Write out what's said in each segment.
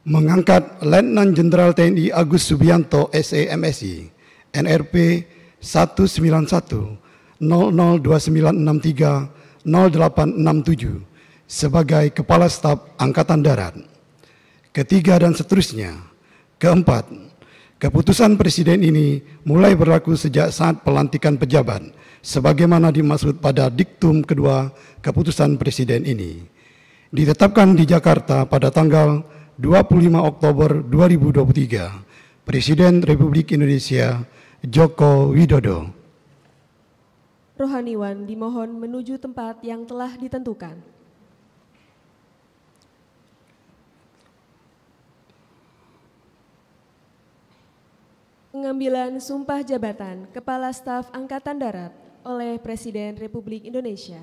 mengangkat Letnan Jenderal TNI Agus Subianto SE/MSI NRP 1910029630867 sebagai Kepala Staf Angkatan Darat. Ketiga dan seterusnya. Keempat, keputusan Presiden ini mulai berlaku sejak saat pelantikan pejabat, sebagaimana dimaksud pada diktum kedua keputusan Presiden ini. Ditetapkan di Jakarta pada tanggal 25 Oktober 2023, Presiden Republik Indonesia Joko Widodo. Rohaniwan dimohon menuju tempat yang telah ditentukan. Pengambilan sumpah jabatan Kepala Staf Angkatan Darat oleh Presiden Republik Indonesia.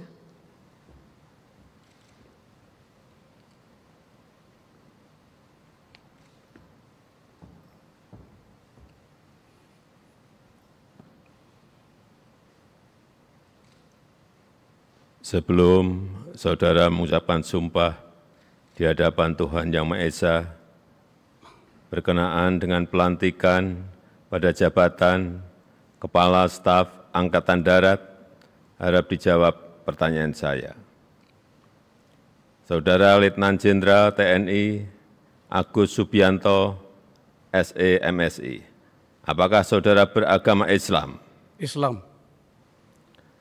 Sebelum saudara mengucapkan sumpah di hadapan Tuhan Yang Maha Esa, berkenaan dengan pelantikan pada jabatan Kepala Staf Angkatan Darat, harap dijawab pertanyaan saya. Saudara Letnan Jenderal TNI Agus Subianto SE/MSI, apakah saudara beragama Islam? Islam.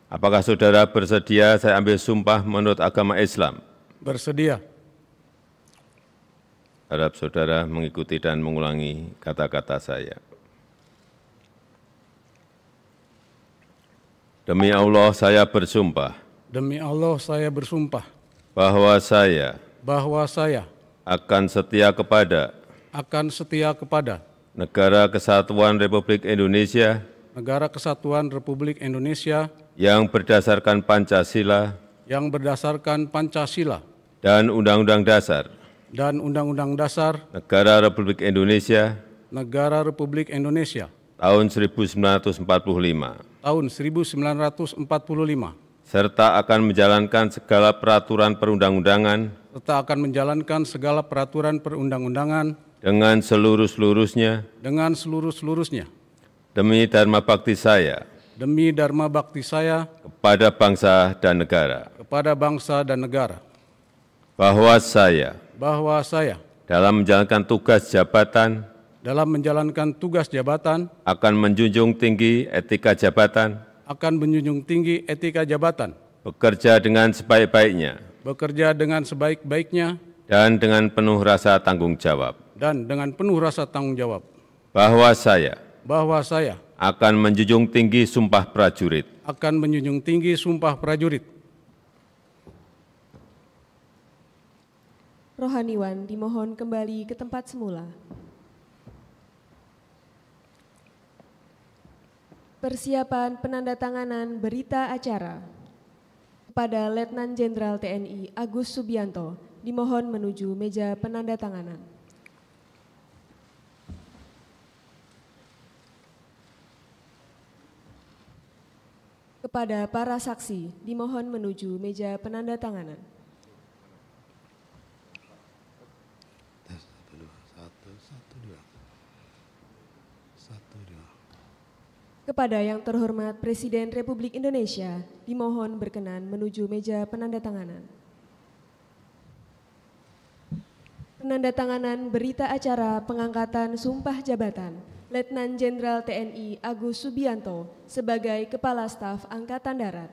Apakah saudara bersedia saya ambil sumpah menurut agama Islam? Bersedia. Harap saudara mengikuti dan mengulangi kata-kata saya. Demi Allah saya bersumpah. Demi Allah saya bersumpah. Bahwa saya. Bahwa saya. Akan setia kepada. Akan setia kepada. Negara Kesatuan Republik Indonesia. Negara Kesatuan Republik Indonesia. Yang berdasarkan Pancasila. Yang berdasarkan Pancasila. Dan Undang-Undang Dasar. Dan Undang-Undang Dasar. Negara Republik Indonesia. Negara Republik Indonesia. Tahun 1945. Tahun 1945. Serta akan menjalankan segala peraturan perundang-undangan. Serta akan menjalankan segala peraturan perundang-undangan. Dengan seluruh-seluruhnya. Dengan seluruh-seluruhnya. Demi dharma bakti saya. Demi dharma bakti saya. Kepada bangsa dan negara. Kepada bangsa dan negara. Bahwa saya. Bahwa saya. Dalam menjalankan tugas jabatan. Dalam menjalankan tugas jabatan. Akan menjunjung tinggi etika jabatan. Akan menjunjung tinggi etika jabatan. Bekerja dengan sebaik-baiknya. Bekerja dengan sebaik-baiknya. Dan dengan penuh rasa tanggung jawab. Dan dengan penuh rasa tanggung jawab. Bahwa saya. Bahwa saya. Akan menjunjung tinggi sumpah prajurit. Akan menjunjung tinggi sumpah prajurit. Rohaniwan dimohon kembali ke tempat semula. Persiapan penandatanganan berita acara kepada Letnan Jenderal TNI Agus Subianto dimohon menuju meja penandatanganan. Kepada para saksi dimohon menuju meja penandatanganan. Kepada yang terhormat Presiden Republik Indonesia, dimohon berkenan menuju meja penandatanganan. Penandatanganan berita acara pengangkatan sumpah jabatan Letnan Jenderal TNI Agus Subianto sebagai Kepala Staf Angkatan Darat.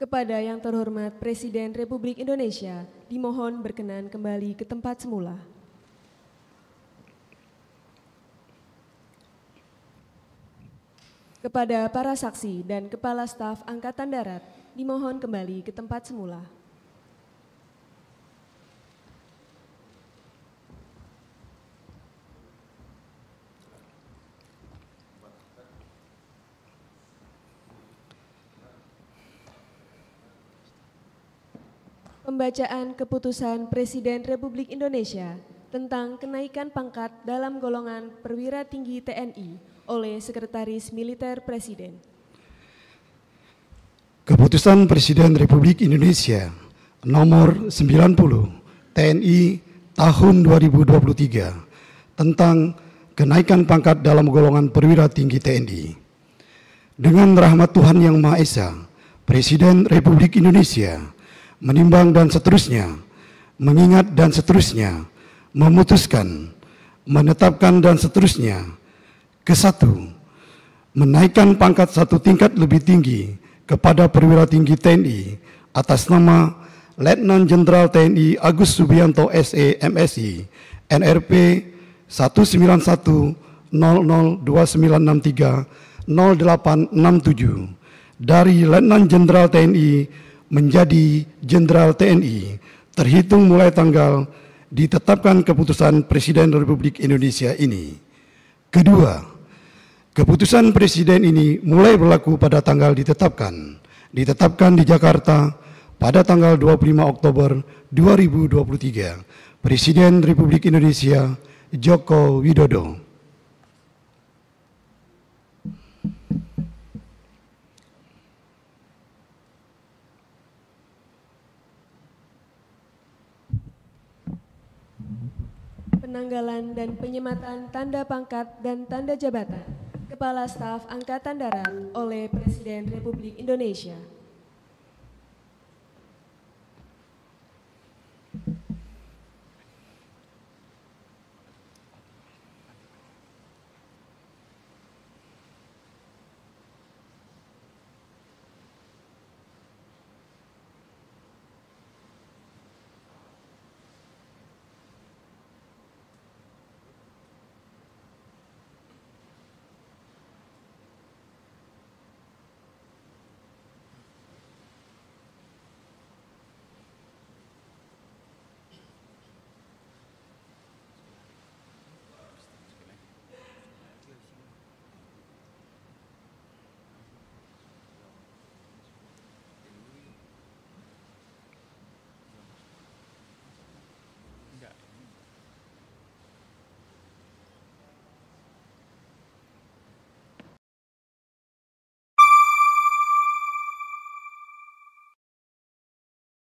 Kepada yang terhormat Presiden Republik Indonesia, dimohon berkenan kembali ke tempat semula. Kepada para saksi dan Kepala Staf Angkatan Darat, dimohon kembali ke tempat semula. Pembacaan Keputusan Presiden Republik Indonesia tentang kenaikan pangkat dalam golongan perwira tinggi TNI oleh Sekretaris Militer Presiden. Keputusan Presiden Republik Indonesia nomor 90 TNI tahun 2023 tentang kenaikan pangkat dalam golongan perwira tinggi TNI. Dengan rahmat Tuhan Yang Maha Esa, Presiden Republik Indonesia menimbang dan seterusnya, mengingat dan seterusnya, memutuskan, menetapkan dan seterusnya. Ke-1, menaikkan pangkat 1 tingkat lebih tinggi kepada perwira tinggi TNI atas nama Letnan Jenderal TNI Agus Subianto SE MSI NRP 1910029630867 dari Letnan Jenderal TNI menjadi Jenderal TNI terhitung mulai tanggal ditetapkan keputusan Presiden Republik Indonesia ini. Kedua, keputusan Presiden ini mulai berlaku pada tanggal ditetapkan di Jakarta pada tanggal 25 Oktober 2023. Presiden Republik Indonesia Joko Widodo. Penanggalan dan penyematan tanda pangkat dan tanda jabatan Kepala Staf Angkatan Darat oleh Presiden Republik Indonesia.